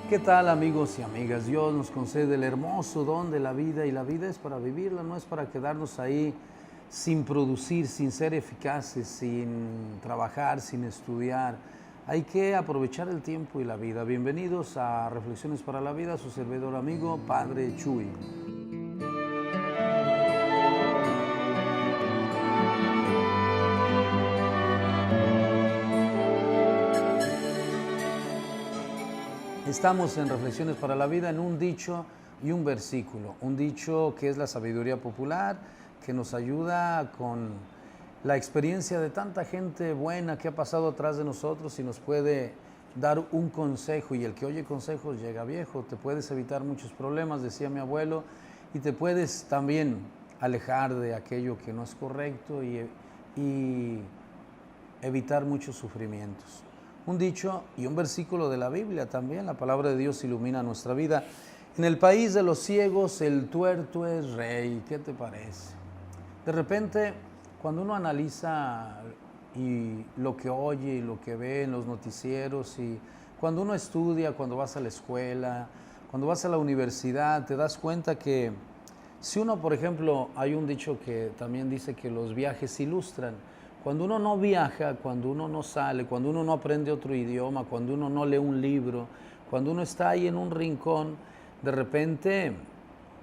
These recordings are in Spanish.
¿Qué tal, amigos y amigas? Dios nos concede el hermoso don de la vida, y la vida es para vivirla, no es para quedarnos ahí sin producir, sin ser eficaces, sin trabajar, sin estudiar. Hay que aprovechar el tiempo y la vida. Bienvenidos a Reflexiones para la Vida, su servidor amigo, Padre Chuy. Estamos en Reflexiones para la Vida en un dicho y un versículo. Un dicho que es la sabiduría popular, que nos ayuda con la experiencia de tanta gente buena que ha pasado atrás de nosotros y nos puede dar un consejo. Y el que oye consejos llega viejo. Te puedes evitar muchos problemas, decía mi abuelo, y te puedes también alejar de aquello que no es correcto y evitar muchos sufrimientos. Un dicho y un versículo de la Biblia también. La palabra de Dios ilumina nuestra vida. En el país de los ciegos el tuerto es rey. ¿Qué te parece? De repente, cuando uno analiza y lo que oye y lo que ve en los noticieros, y cuando uno estudia, cuando vas a la escuela, cuando vas a la universidad, te das cuenta que si uno, por ejemplo, hay un dicho que también dice que los viajes ilustran. Cuando uno no viaja, cuando uno no sale, cuando uno no aprende otro idioma, cuando uno no lee un libro, cuando uno está ahí en un rincón, de repente,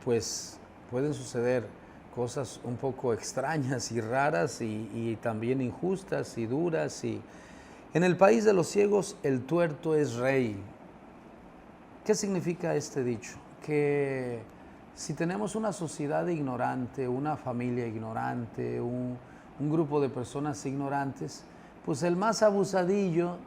pues pueden suceder cosas un poco extrañas y raras y también injustas y duras. Y en el país de los ciegos, el tuerto es rey. ¿Qué significa este dicho? Que si tenemos una sociedad ignorante, una familia ignorante, un grupo de personas ignorantes, pues el más abusadillo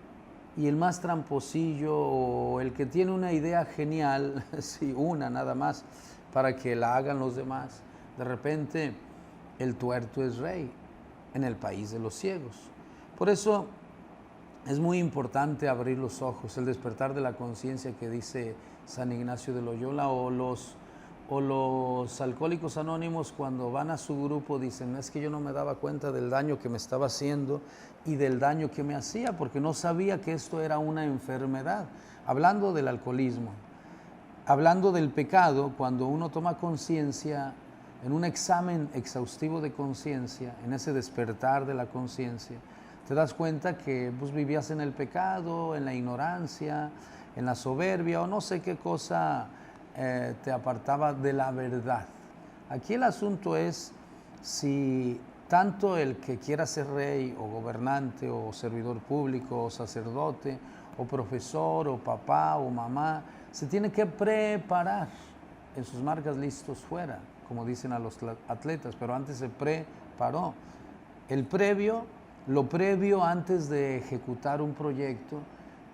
y el más tramposillo, o el que tiene una idea genial, sí, una nada más, para que la hagan los demás, de repente el tuerto es rey en el país de los ciegos. Por eso es muy importante abrir los ojos, el despertar de la conciencia que dice San Ignacio de Loyola, o los alcohólicos anónimos cuando van a su grupo dicen: es que yo no me daba cuenta del daño que me estaba haciendo y del daño que me hacía, porque no sabía que esto era una enfermedad. Hablando del alcoholismo, hablando del pecado, cuando uno toma conciencia, en un examen exhaustivo de conciencia, en ese despertar de la conciencia, te das cuenta que pues, vivías en el pecado, en la ignorancia, en la soberbia, o no sé qué cosa te apartaba de la verdad. Aquí el asunto es si tanto el que quiera ser rey o gobernante o servidor público o sacerdote o profesor o papá o mamá se tiene que preparar en sus marcas listos fuera, como dicen a los atletas, pero antes se preparó. El previo, lo previo antes de ejecutar un proyecto,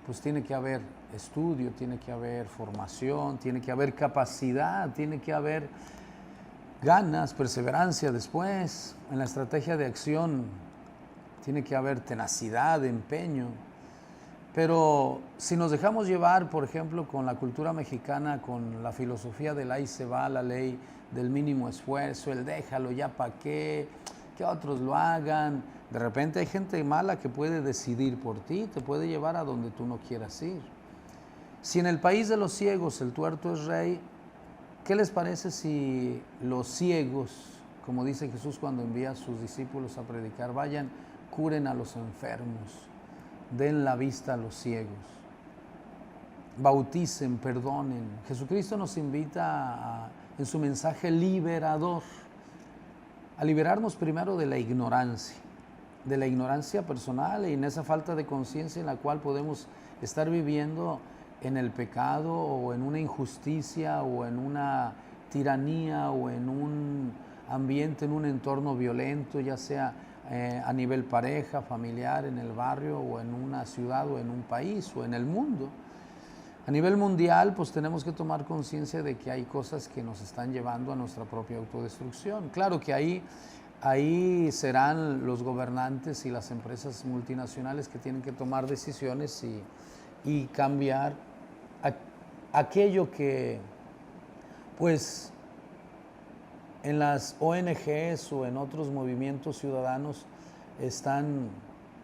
pues tiene que haber estudio, tiene que haber formación, tiene que haber capacidad, tiene que haber ganas, perseverancia después. En la estrategia de acción tiene que haber tenacidad, empeño. Pero si nos dejamos llevar, por ejemplo, con la cultura mexicana, con la filosofía del ahí se va, la ley del mínimo esfuerzo, el déjalo, ya para qué, que otros lo hagan. De repente hay gente mala que puede decidir por ti, te puede llevar a donde tú no quieras ir. Si en el país de los ciegos el tuerto es rey, ¿qué les parece si los ciegos, como dice Jesús cuando envía a sus discípulos a predicar, vayan, curen a los enfermos, den la vista a los ciegos, bauticen, perdonen? Jesucristo nos invita en su mensaje liberador a liberarnos primero de la ignorancia personal y en esa falta de conciencia en la cual podemos estar viviendo en el pecado o en una injusticia o en una tiranía o en un ambiente, en un entorno violento, ya sea a nivel pareja, familiar, en el barrio o en una ciudad o en un país o en el mundo. A nivel mundial, pues tenemos que tomar conciencia de que hay cosas que nos están llevando a nuestra propia autodestrucción. Claro que ahí serán los gobernantes y las empresas multinacionales que tienen que tomar decisiones y cambiar aquello que, pues, en las ONGs o en otros movimientos ciudadanos están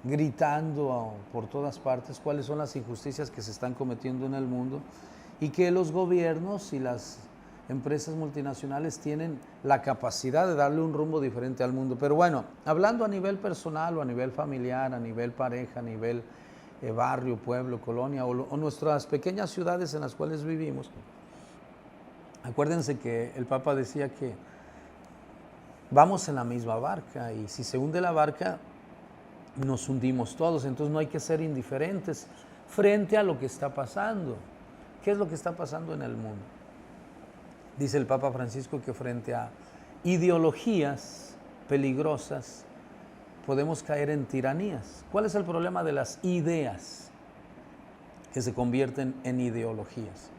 gritando por todas partes cuáles son las injusticias que se están cometiendo en el mundo y que los gobiernos y las empresas multinacionales tienen la capacidad de darle un rumbo diferente al mundo. Pero bueno, hablando a nivel personal o a nivel familiar, a nivel pareja, a nivel barrio, pueblo, colonia o nuestras pequeñas ciudades en las cuales vivimos, acuérdense que el Papa decía que vamos en la misma barca y si se hunde la barca, nos hundimos todos. Entonces no hay que ser indiferentes frente a lo que está pasando. ¿Qué es lo que está pasando en el mundo? Dice el Papa Francisco que frente a ideologías peligrosas podemos caer en tiranías. ¿Cuál es el problema de las ideas que se convierten en ideologías?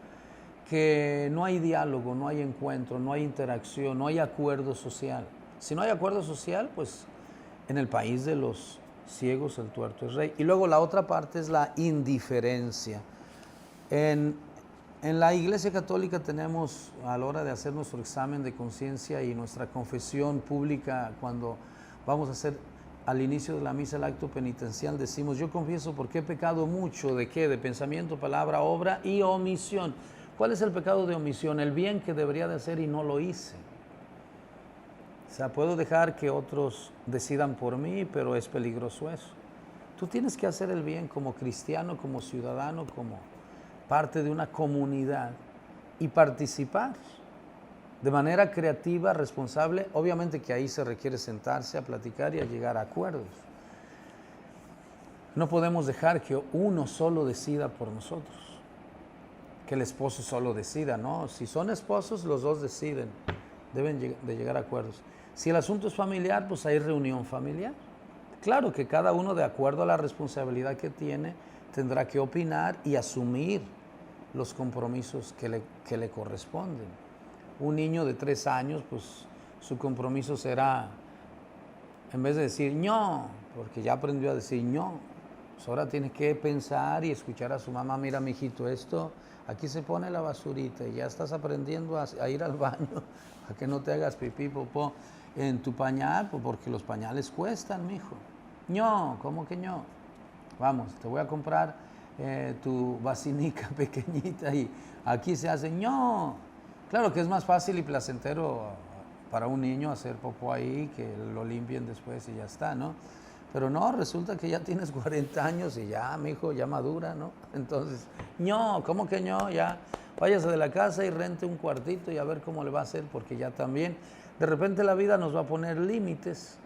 Que no hay diálogo, no hay encuentro, no hay interacción, no hay acuerdo social. Si no hay acuerdo social, pues en el país de los ciegos el tuerto es rey. Y luego la otra parte es la indiferencia. En la Iglesia Católica tenemos, a la hora de hacer nuestro examen de conciencia y nuestra confesión pública, cuando vamos a hacer al inicio de la misa el acto penitencial, decimos: yo confieso porque he pecado mucho. ¿De qué? De pensamiento, palabra, obra y omisión. ¿Cuál es el pecado de omisión? El bien que debería de hacer y no lo hice. O sea, puedo dejar que otros decidan por mí, pero es peligroso eso. Tú tienes que hacer el bien como cristiano, como ciudadano, como parte de una comunidad y participar de manera creativa, responsable. Obviamente que ahí se requiere sentarse a platicar y a llegar a acuerdos. No podemos dejar que uno solo decida por nosotros, que el esposo solo decida, ¿no? Si son esposos, los dos deciden, deben de llegar a acuerdos. Si el asunto es familiar, pues hay reunión familiar. Claro que cada uno, de acuerdo a la responsabilidad que tiene, tendrá que opinar y asumir los compromisos que le corresponden. Un niño de 3 años, pues su compromiso será, en vez de decir ño, porque ya aprendió a decir ño, pues ahora tiene que pensar y escuchar a su mamá: mira, mijito, esto, aquí se pone la basurita y ya estás aprendiendo a ir al baño, a que no te hagas pipí, popó en tu pañal, pues porque los pañales cuestan, mijo. ño, ¿cómo que ño? Vamos, te voy a comprar tu vacinica pequeñita y aquí se hace ño. Claro que es más fácil y placentero para un niño hacer popó ahí, que lo limpien después y ya está, ¿no? Pero no, resulta que ya tienes 40 años y ya, mijo, ya madura, ¿no? Entonces, ño, ¿cómo que ño? Ya váyase de la casa y rente un cuartito y a ver cómo le va a hacer, porque ya también, de repente la vida nos va a poner límites.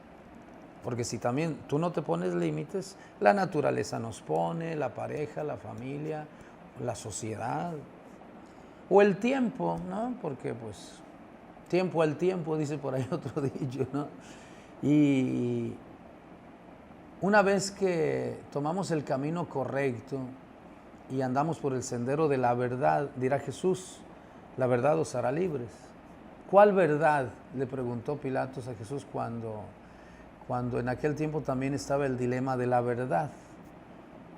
Porque si también tú no te pones límites, la naturaleza nos pone, la pareja, la familia, la sociedad, o el tiempo, ¿no? Porque pues tiempo al tiempo, dice por ahí otro dicho, ¿no? Y una vez que tomamos el camino correcto y andamos por el sendero de la verdad, dirá Jesús: la verdad os hará libres. ¿Cuál verdad?, le preguntó Pilatos a Jesús cuando en aquel tiempo también estaba el dilema de la verdad.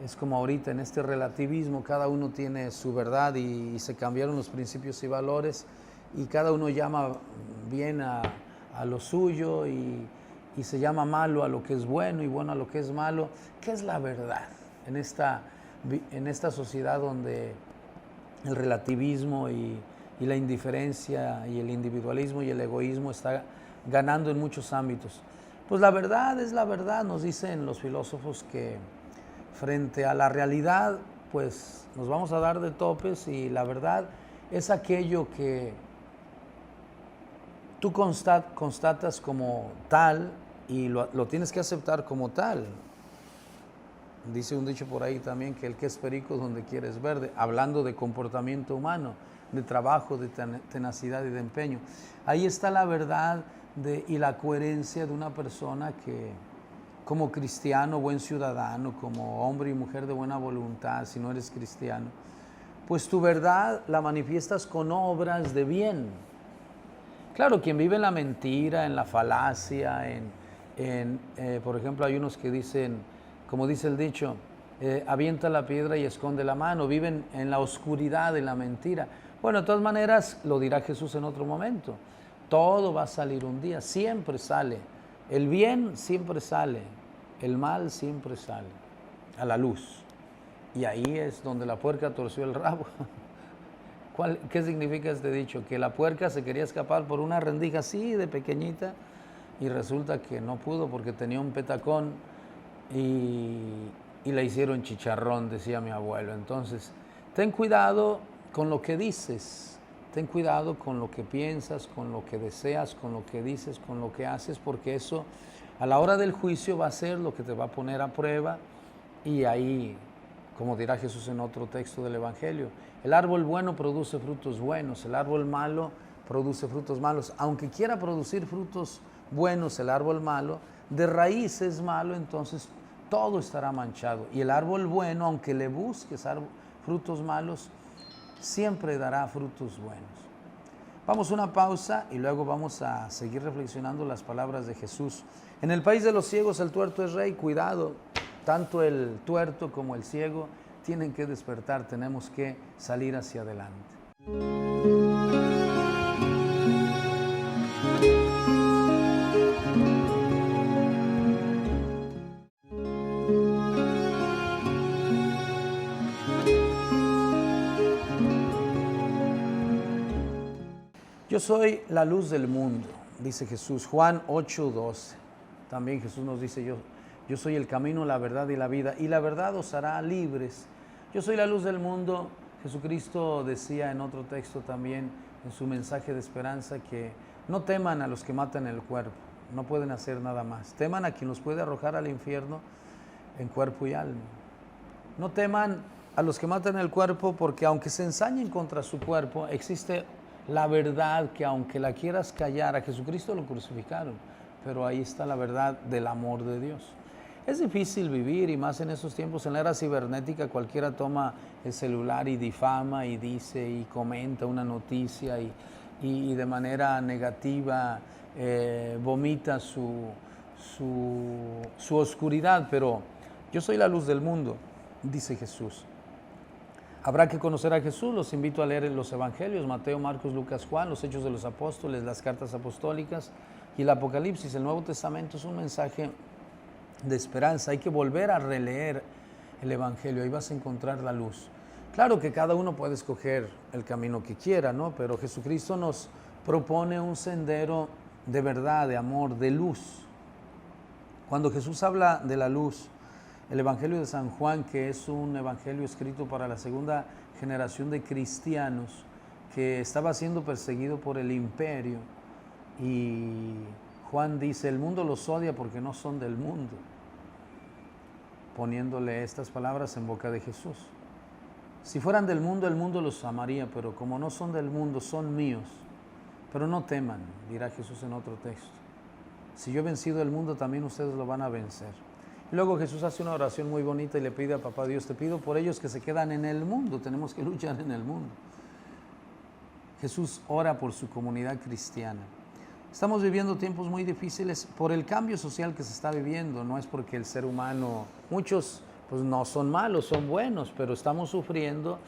Es como ahorita en este relativismo, cada uno tiene su verdad y se cambiaron los principios y valores y cada uno llama bien a lo suyo y se llama malo a lo que es bueno y bueno a lo que es malo. ¿Qué es la verdad en esta sociedad donde el relativismo y la indiferencia y el individualismo y el egoísmo está ganando en muchos ámbitos? Pues la verdad es la verdad, nos dicen los filósofos, que frente a la realidad, pues nos vamos a dar de topes, y la verdad es aquello que tú constatas como tal y lo tienes que aceptar como tal. Dice un dicho por ahí también que el que es perico donde quiere es verde, hablando de comportamiento humano, de trabajo, de tenacidad y de empeño. Ahí está la verdad y la coherencia de una persona que, como cristiano, buen ciudadano, como hombre y mujer de buena voluntad, si no eres cristiano, pues tu verdad la manifiestas con obras de bien. Claro, quien vive en la mentira, en la falacia, por ejemplo, hay unos que dicen, como dice el dicho, avienta la piedra y esconde la mano, viven en la oscuridad, en la mentira. Bueno, de todas maneras, lo dirá Jesús en otro momento. Todo va a salir un día, siempre sale. El bien siempre sale, el mal siempre sale a la luz. Y ahí es donde la puerca torció el rabo. ¿Qué significa este dicho? Que la puerca se quería escapar por una rendija así de pequeñita y resulta que no pudo porque tenía un petacón y la hicieron chicharrón, decía mi abuelo. Entonces, ten cuidado con lo que dices, ten cuidado con lo que piensas, con lo que deseas, con lo que dices, con lo que haces, porque eso a la hora del juicio va a ser lo que te va a poner a prueba y ahí, como dirá Jesús en otro texto del Evangelio, el árbol bueno produce frutos buenos, el árbol malo produce frutos malos. Aunque quiera producir frutos buenos el árbol malo, de raíz es malo, entonces todo estará manchado. Y el árbol bueno, aunque le busques frutos malos, siempre dará frutos buenos. Vamos a una pausa y luego vamos a seguir reflexionando las palabras de Jesús. En el país de los ciegos el tuerto es rey, cuidado. Tanto el tuerto como el ciego tienen que despertar, tenemos que salir hacia adelante. Yo soy la luz del mundo, dice Jesús, Juan 8:12. También Jesús nos dice, yo soy el camino, la verdad y la vida, y la verdad os hará libres. Yo soy la luz del mundo. Jesucristo decía en otro texto también, en su mensaje de esperanza, que no teman a los que matan el cuerpo, no pueden hacer nada más. Teman a quien los puede arrojar al infierno en cuerpo y alma. No teman a los que matan el cuerpo, porque aunque se ensañen contra su cuerpo, existe la verdad que aunque la quieras callar, a Jesucristo lo crucificaron, pero ahí está la verdad del amor de Dios. Es difícil vivir, y más en esos tiempos, en la era cibernética, cualquiera toma el celular y difama y dice y comenta una noticia y de manera negativa vomita su oscuridad, pero yo soy la luz del mundo, dice Jesús. Habrá que conocer a Jesús, los invito a leer los Evangelios, Mateo, Marcos, Lucas, Juan, los Hechos de los Apóstoles, las cartas apostólicas y el Apocalipsis. El Nuevo Testamento es un mensaje de esperanza, hay que volver a releer el Evangelio, ahí vas a encontrar la luz. Claro que cada uno puede escoger el camino que quiera, ¿no? Pero Jesucristo nos propone un sendero de verdad, de amor, de luz. Cuando Jesús habla de la luz, el Evangelio de San Juan, que es un evangelio escrito para la segunda generación de cristianos que estaba siendo perseguido por el imperio, y Juan dice, el mundo los odia porque no son del mundo, poniéndole estas palabras en boca de Jesús. Si fueran del mundo, el mundo los amaría, pero como no son del mundo, son míos. Pero no teman, dirá Jesús en otro texto. Si yo he vencido el mundo, también ustedes lo van a vencer. Y luego Jesús hace una oración muy bonita y le pide a Papá Dios, te pido por ellos que se quedan en el mundo, tenemos que luchar en el mundo. Jesús ora por su comunidad cristiana. Estamos viviendo tiempos muy difíciles por el cambio social que se está viviendo, no es porque el ser humano, muchos pues no son malos, son buenos, pero estamos sufriendo,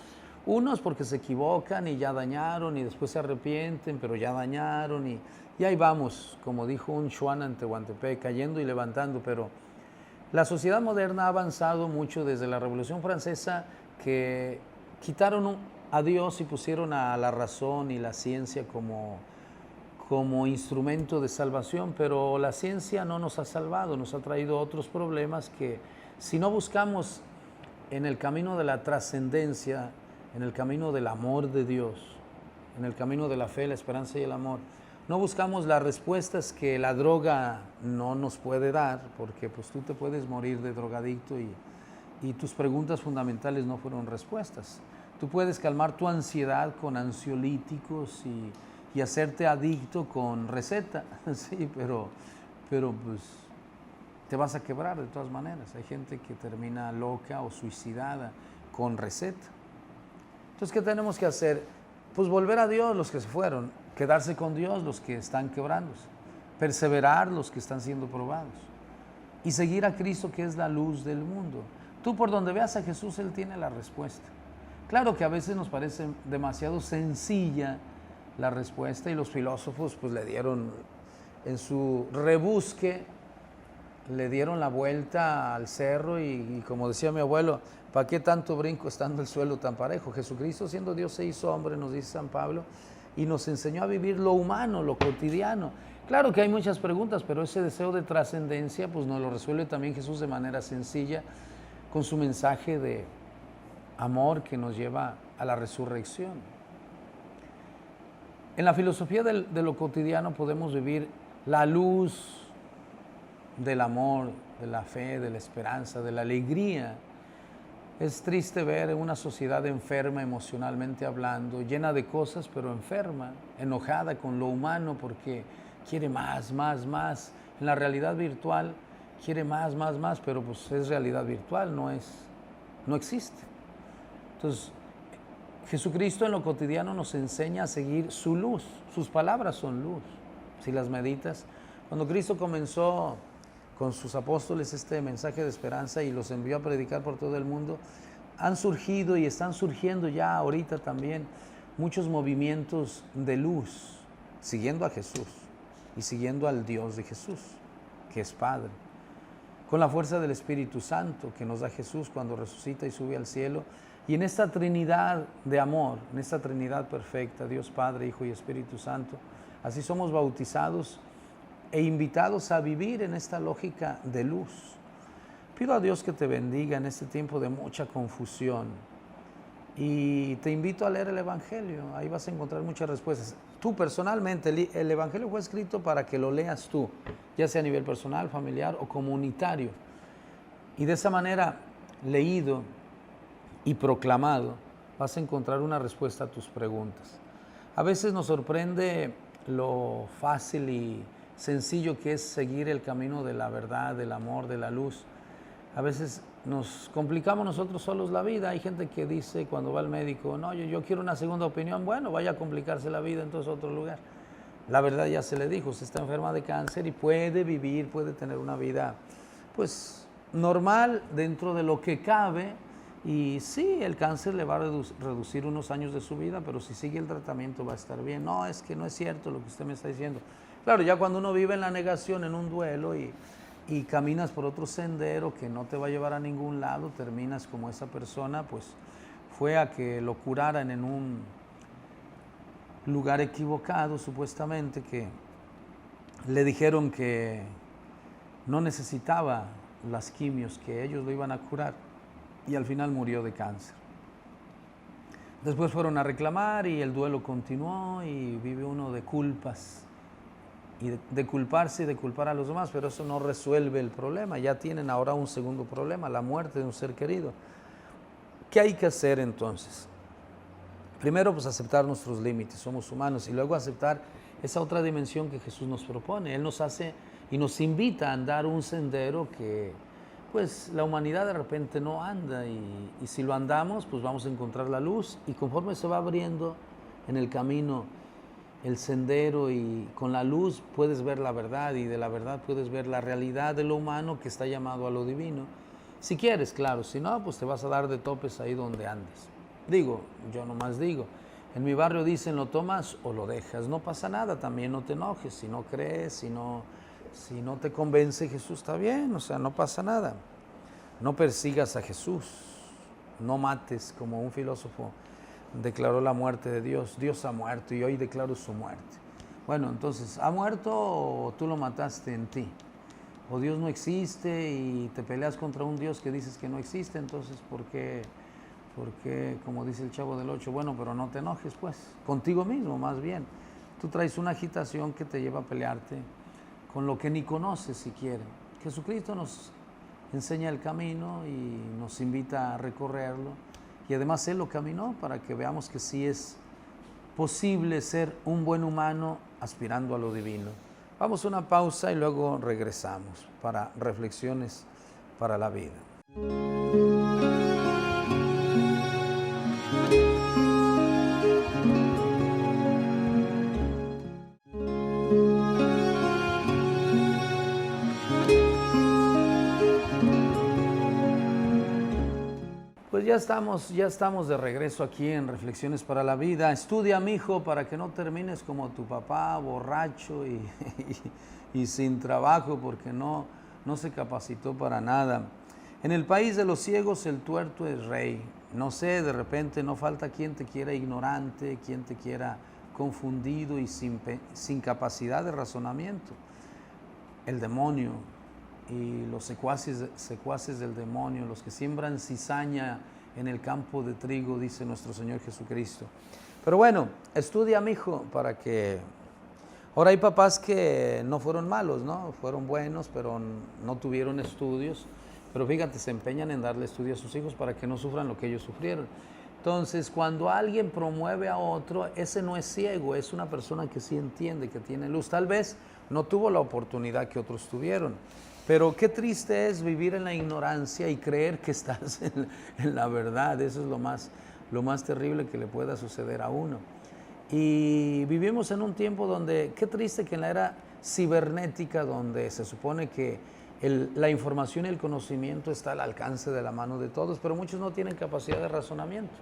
unos porque se equivocan y ya dañaron y después se arrepienten, pero ya dañaron y ahí vamos, como dijo un Xuan ante Tehuantepec, cayendo y levantando, pero la sociedad moderna ha avanzado mucho desde la Revolución Francesa, que quitaron a Dios y pusieron a la razón y la ciencia como instrumento de salvación, pero la ciencia no nos ha salvado, nos ha traído otros problemas que si no buscamos en el camino de la trascendencia, en el camino del amor de Dios, en el camino de la fe, la esperanza y el amor, no buscamos las respuestas que la droga no nos puede dar, porque pues tú te puedes morir de drogadicto y tus preguntas fundamentales no fueron respuestas. Tú puedes calmar tu ansiedad con ansiolíticos y hacerte adicto con receta, sí, pero pues te vas a quebrar de todas maneras. Hay gente que termina loca o suicidada con receta. Entonces, ¿qué tenemos que hacer? Pues volver a Dios los que se fueron, quedarse con Dios los que están quebrándose, perseverar los que están siendo probados y seguir a Cristo, que es la luz del mundo. Tú por donde veas a Jesús, Él tiene la respuesta. Claro que a veces nos parece demasiado sencilla la respuesta y los filósofos pues le dieron, en su rebusque, le dieron la vuelta al cerro y como decía mi abuelo, ¿para qué tanto brinco estando el suelo tan parejo? Jesucristo, siendo Dios, se hizo hombre, nos dice San Pablo, y nos enseñó a vivir lo humano, lo cotidiano. Claro que hay muchas preguntas, pero ese deseo de trascendencia pues nos lo resuelve también Jesús de manera sencilla con su mensaje de amor que nos lleva a la resurrección. En la filosofía de lo cotidiano podemos vivir la luz del amor, de la fe, de la esperanza, de la alegría. Es triste ver una sociedad enferma emocionalmente hablando, llena de cosas, pero enferma, enojada con lo humano porque quiere más, más, más. En la realidad virtual quiere más, más, más, pero pues es realidad virtual, no existe. Entonces, Jesucristo en lo cotidiano nos enseña a seguir su luz. Sus palabras son luz, si las meditas. Cuando Cristo comenzó con sus apóstoles este mensaje de esperanza y los envió a predicar por todo el mundo, han surgido y están surgiendo ya ahorita también muchos movimientos de luz, siguiendo a Jesús y siguiendo al Dios de Jesús, que es Padre, con la fuerza del Espíritu Santo que nos da Jesús cuando resucita y sube al cielo. Y en esta Trinidad de amor, en esta Trinidad perfecta, Dios Padre, Hijo y Espíritu Santo, así somos bautizados e invitados a vivir en esta lógica de luz. Pido a Dios que te bendiga en este tiempo de mucha confusión y te invito a leer el Evangelio, ahí vas a encontrar muchas respuestas. Tú personalmente, el Evangelio fue escrito para que lo leas tú, ya sea a nivel personal, familiar o comunitario, y de esa manera, leído y proclamado, vas a encontrar una respuesta a tus preguntas. A veces nos sorprende lo fácil y sencillo que es seguir el camino de la verdad, del amor, de la luz. A veces nos complicamos nosotros solos la vida. Hay gente que dice cuando va al médico, no, yo quiero una segunda opinión. Bueno, vaya a complicarse la vida entonces a otro lugar. La verdad ya se le dijo, usted está enferma de cáncer y puede vivir, puede tener una vida pues normal dentro de lo que cabe. Y sí, el cáncer le va a reducir unos años de su vida, pero si sigue el tratamiento va a estar bien. No, es que no es cierto lo que usted me está diciendo. Claro, ya cuando uno vive en la negación, en un duelo y caminas por otro sendero que no te va a llevar a ningún lado, terminas como esa persona, pues fue a que lo curaran en un lugar equivocado, supuestamente, que le dijeron que no necesitaba las quimios, que ellos lo iban a curar, y al final murió de cáncer. Después fueron a reclamar y el duelo continuó y vive uno de culpas y de culparse y de culpar a los demás, pero eso no resuelve el problema. Ya tienen ahora un segundo problema, la muerte de un ser querido. ¿Qué hay que hacer entonces? Primero, pues aceptar nuestros límites, somos humanos, y luego aceptar esa otra dimensión que Jesús nos propone. Él nos hace y nos invita a andar un sendero que pues la humanidad de repente no anda, y si lo andamos, pues vamos a encontrar la luz, y conforme se va abriendo en el camino el sendero y con la luz puedes ver la verdad, y de la verdad puedes ver la realidad de lo humano que está llamado a lo divino. Si quieres, claro, si no, pues te vas a dar de topes ahí donde andes. Digo, yo nomás digo, en mi barrio dicen lo tomas o lo dejas, no pasa nada, también no te enojes, si no crees, si no te convence Jesús, está bien, o sea, no pasa nada. No persigas a Jesús, no mates, como un filósofo declaró la muerte de Dios. Dios ha muerto y hoy declaro su muerte. Bueno, entonces, ¿ha muerto o tú lo mataste en ti? O Dios no existe y te peleas contra un Dios que dices que no existe, entonces, ¿por qué, como dice el Chavo del Ocho? Bueno, pero no te enojes, pues, contigo mismo, más bien. Tú traes una agitación que te lleva a pelearte con lo que ni conoces siquiera. Jesucristo nos enseña el camino y nos invita a recorrerlo. Y además Él lo caminó para que veamos que sí es posible ser un buen humano aspirando a lo divino. Vamos a una pausa y luego regresamos para reflexiones para la vida. Pues ya estamos de regreso aquí en Reflexiones para la Vida. Estudia, mijo, para que no termines como tu papá, borracho y sin trabajo, porque no se capacitó para nada. En el país de los ciegos el tuerto es rey. No sé, de repente no falta quien te quiera ignorante, quien te quiera confundido y sin capacidad de razonamiento. El demonio y los secuaces del demonio, los que siembran cizaña en el campo de trigo, dice nuestro Señor Jesucristo. Pero bueno, estudia, mijo, para que... Ahora hay papás que no fueron malos, ¿no? Fueron buenos, pero no tuvieron estudios. Pero fíjate, se empeñan en darle estudio a sus hijos para que no sufran lo que ellos sufrieron. Entonces, cuando alguien promueve a otro, ese no es ciego, es una persona que sí entiende, que tiene luz. Tal vez no tuvo la oportunidad que otros tuvieron. Pero qué triste es vivir en la ignorancia y creer que estás en la verdad. Eso es lo más terrible que le pueda suceder a uno. Y vivimos en un tiempo donde, qué triste que en la era cibernética, donde se supone que la información y el conocimiento está al alcance de la mano de todos, pero muchos no tienen capacidad de razonamiento.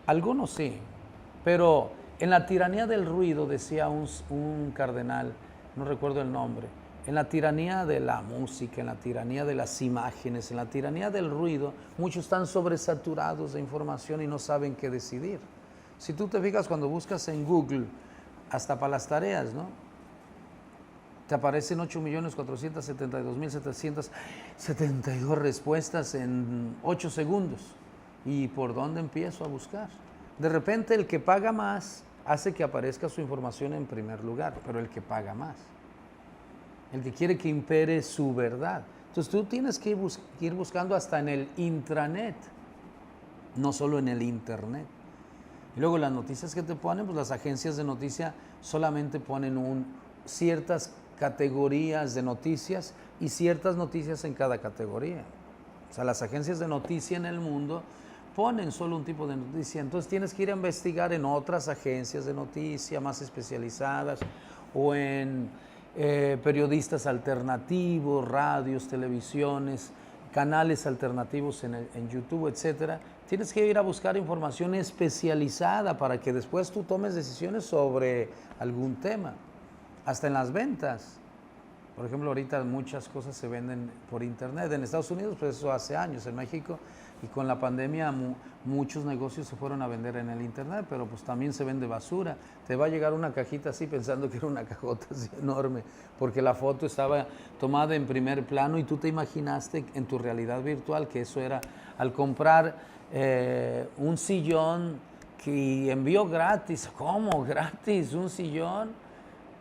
Algunos sí, pero en la tiranía del ruido, decía un cardenal, no recuerdo el nombre, en la tiranía de la música, en la tiranía de las imágenes, en la tiranía del ruido, muchos están sobresaturados de información y no saben qué decidir. Si tú te fijas cuando buscas en Google, hasta para las tareas, ¿no? Te aparecen 8.472.772 respuestas en 8 segundos. ¿Y por dónde empiezo a buscar? De repente el que paga más hace que aparezca su información en primer lugar, pero el que paga más. El que quiere que impere su verdad. Entonces tú tienes que ir buscando hasta en el intranet, no solo en el internet. Y luego las noticias que te ponen, pues las agencias de noticia solamente ponen ciertas categorías de noticias y ciertas noticias en cada categoría. O sea, las agencias de noticia en el mundo ponen solo un tipo de noticia. Entonces tienes que ir a investigar en otras agencias de noticia más especializadas o en periodistas alternativos, radios, televisiones, canales alternativos en YouTube, etcétera. Tienes que ir a buscar información especializada para que después tú tomes decisiones sobre algún tema. Hasta en las ventas. Por ejemplo, ahorita muchas cosas se venden por internet. En Estados Unidos, pues eso hace años. En México, y con la pandemia, muchos negocios se fueron a vender en el internet, pero pues también se vende basura. Te va a llegar una cajita así pensando que era una cajota así enorme, porque la foto estaba tomada en primer plano y tú te imaginaste en tu realidad virtual que eso era al comprar un sillón que envió gratis. ¿Cómo? ¿Gratis? ¿Un sillón?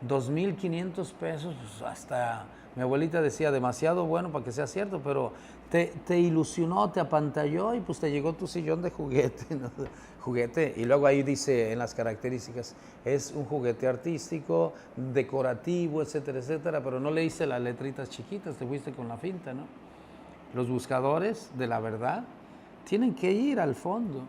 2,500 pesos, pues hasta mi abuelita decía, demasiado bueno para que sea cierto, pero te ilusionó, te apantalló y pues te llegó tu sillón de juguete, ¿no? Juguete, y luego ahí dice en las características, es un juguete artístico, decorativo, etcétera, etcétera, pero no leíste las letritas chiquitas, te fuiste con la finta, ¿no? Los buscadores de la verdad tienen que ir al fondo.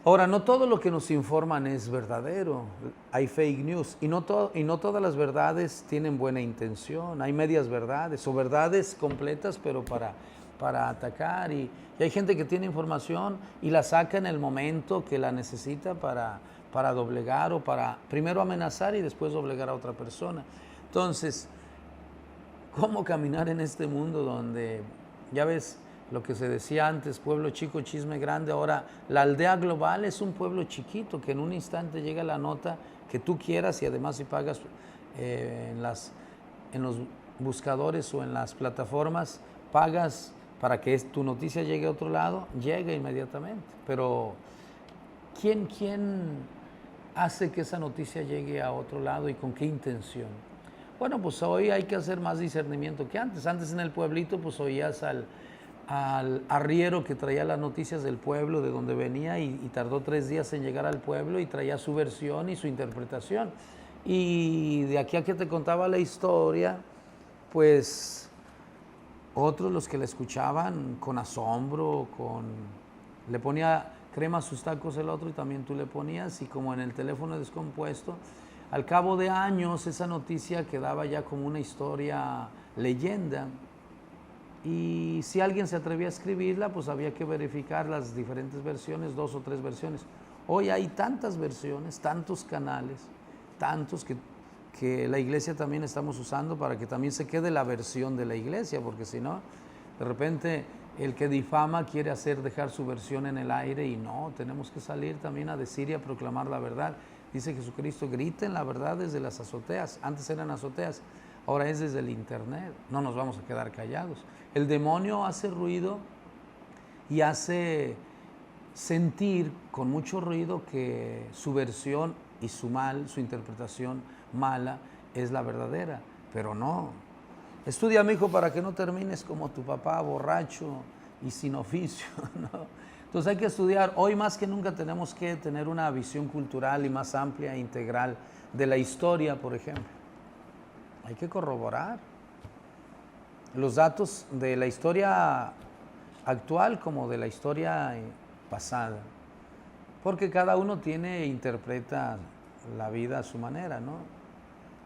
Ahora, no todo lo que nos informan es verdadero, hay fake news y no todas las verdades tienen buena intención, hay medias verdades o verdades completas pero para atacar y hay gente que tiene información y la saca en el momento que la necesita para doblegar o para primero amenazar y después doblegar a otra persona. Entonces, ¿cómo caminar en este mundo donde, ya ves, lo que se decía antes, pueblo chico, chisme grande? Ahora la aldea global es un pueblo chiquito que en un instante llega la nota que tú quieras y además si pagas en los buscadores o en las plataformas, pagas para que tu noticia llegue a otro lado, llega inmediatamente. Pero ¿quién hace que esa noticia llegue a otro lado y con qué intención? Bueno, pues hoy hay que hacer más discernimiento que antes. Antes en el pueblito pues oías al arriero que traía las noticias del pueblo, de donde venía, y tardó 3 días en llegar al pueblo y traía su versión y su interpretación. Y de aquí a que te contaba la historia, pues otros los que la escuchaban con asombro, le ponía crema a sus tacos el otro y también tú le ponías, y como en el teléfono descompuesto, al cabo de años esa noticia quedaba ya como una historia leyenda. y si alguien se atrevía a escribirla, pues había que verificar las diferentes versiones, 2 o 3 versiones. Hoy hay tantas versiones, tantos canales, tantos que la iglesia también estamos usando para que también se quede la versión de la iglesia, porque si no, de repente el que difama quiere dejar su versión en el aire, y no, tenemos que salir también a decir y a proclamar la verdad. Dice Jesucristo, griten la verdad desde las azoteas. Antes eran azoteas, ahora es desde el internet. No nos vamos a quedar callados. El demonio hace ruido y hace sentir con mucho ruido que su versión y su interpretación mala es la verdadera, pero no. Estudia, mi hijo, para que no termines como tu papá, borracho y sin oficio, ¿no? Entonces hay que estudiar. Hoy más que nunca tenemos que tener una visión cultural y más amplia e integral de la historia, por ejemplo. Hay que corroborar los datos de la historia actual como de la historia pasada, porque cada uno interpreta la vida a su manera, ¿no?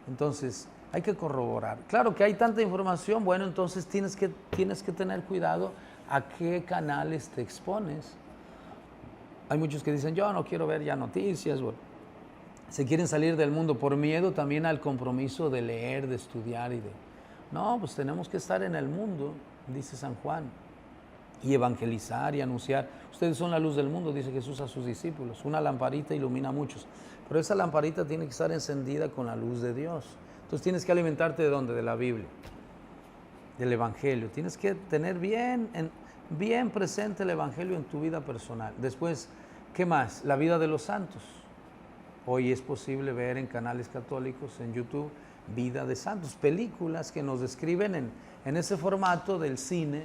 Entonces hay que corroborar. Claro que hay tanta información, bueno, entonces tienes que tener cuidado a qué canales te expones. Hay muchos que dicen, yo no quiero ver ya noticias, bueno, se quieren salir del mundo por miedo también al compromiso de leer, de estudiar no, pues tenemos que estar en el mundo, dice San Juan, y evangelizar y anunciar. Ustedes son la luz del mundo, dice Jesús a sus discípulos. Una lamparita ilumina a muchos, pero esa lamparita tiene que estar encendida con la luz de Dios. Entonces tienes que alimentarte ¿de dónde? De la Biblia, del Evangelio. Tienes que tener bien presente el Evangelio en tu vida personal. Después, ¿qué más? La vida de los santos. Hoy es posible ver en canales católicos, en YouTube, vida de santos, películas que nos describen en ese formato del cine,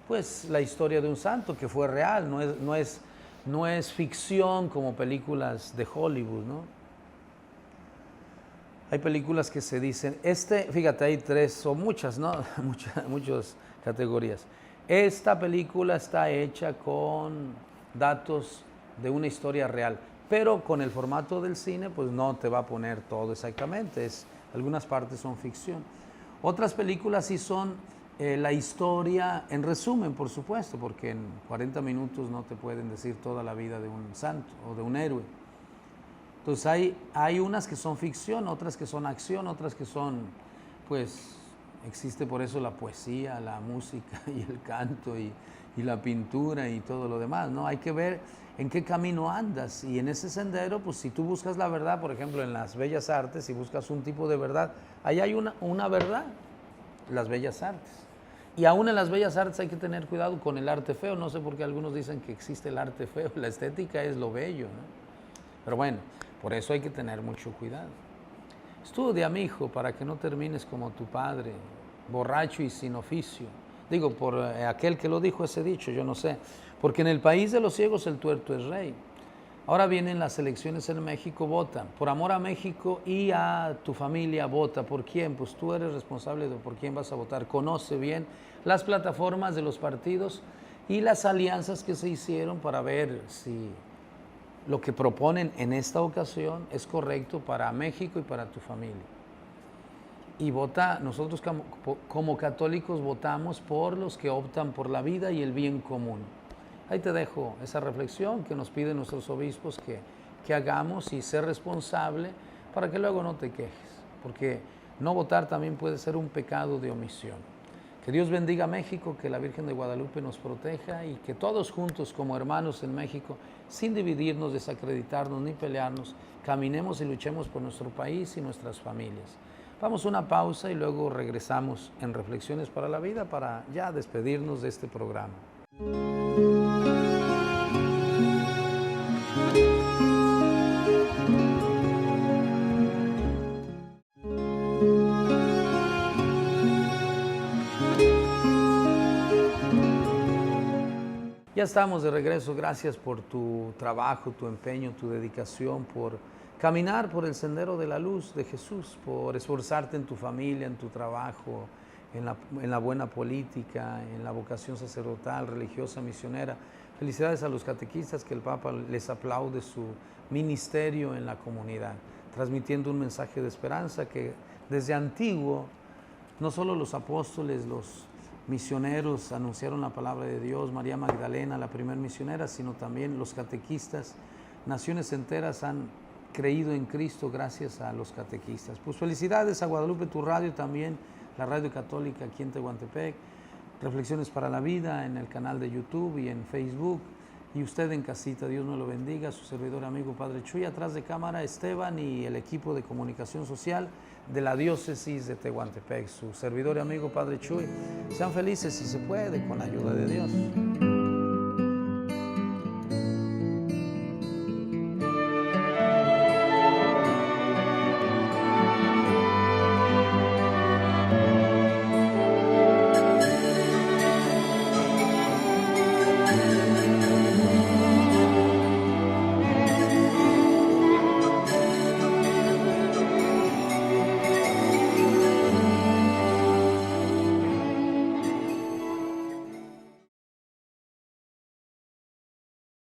pues la historia de un santo que fue real, no es ficción como películas de Hollywood, ¿no? Hay películas que se dicen, fíjate, hay 3 o muchas, ¿no? Muchas categorías. Esta película está hecha con datos de una historia real, pero con el formato del cine, pues no te va a poner todo exactamente, algunas partes son ficción. Otras películas sí son la historia en resumen, por supuesto, porque en 40 minutos no te pueden decir toda la vida de un santo o de un héroe. Entonces hay unas que son ficción, otras que son acción, otras que son, pues, existe por eso la poesía, la música y el canto y la pintura y todo lo demás, ¿no? Hay que ver en qué camino andas, y en ese sendero, pues si tú buscas la verdad, por ejemplo, en las bellas artes, si buscas un tipo de verdad, ahí hay una verdad, las bellas artes. Y aún en las bellas artes hay que tener cuidado con el arte feo. No sé por qué algunos dicen que existe el arte feo, la estética es lo bello, ¿no? Pero bueno, por eso hay que tener mucho cuidado. Estudia, mi hijo, para que no termines como tu padre, borracho y sin oficio. Digo, por aquel que lo dijo ese dicho, yo no sé. Porque en el país de los ciegos el tuerto es rey. Ahora vienen las elecciones en México, vota. Por amor a México y a tu familia, vota. ¿Por quién? Pues tú eres responsable de por quién vas a votar. Conoce bien las plataformas de los partidos y las alianzas que se hicieron para ver si lo que proponen en esta ocasión es correcto para México y para tu familia. Y vota, nosotros como católicos votamos por los que optan por la vida y el bien común. Ahí te dejo esa reflexión que nos piden nuestros obispos que hagamos, y ser responsable para que luego no te quejes, porque no votar también puede ser un pecado de omisión. Que Dios bendiga a México, que la Virgen de Guadalupe nos proteja y que todos juntos como hermanos en México, sin dividirnos, desacreditarnos ni pelearnos, caminemos y luchemos por nuestro país y nuestras familias. Vamos a una pausa y luego regresamos en Reflexiones para la Vida para ya despedirnos de este programa. Ya estamos de regreso. Gracias por tu trabajo, tu empeño, tu dedicación, por caminar por el sendero de la luz de Jesús, por esforzarte en tu familia, en tu trabajo, en la buena política, en la vocación sacerdotal, religiosa, misionera. Felicidades a los catequistas, que el Papa les aplaude su ministerio en la comunidad, transmitiendo un mensaje de esperanza que desde antiguo, no solo los apóstoles, los misioneros anunciaron la palabra de Dios, María Magdalena, la primer misionera, sino también los catequistas. Naciones enteras han creído en Cristo gracias a los catequistas. Pues felicidades a Guadalupe Tu Radio también, la Radio Católica aquí en Tehuantepec. Reflexiones para la Vida en el canal de YouTube y en Facebook. Y usted en casita, Dios me lo bendiga. Su servidor amigo Padre Chuy, atrás de cámara Esteban y el equipo de comunicación social de la diócesis de Tehuantepec. Su servidor y amigo Padre Chuy. Sean felices si se puede, con la ayuda de Dios.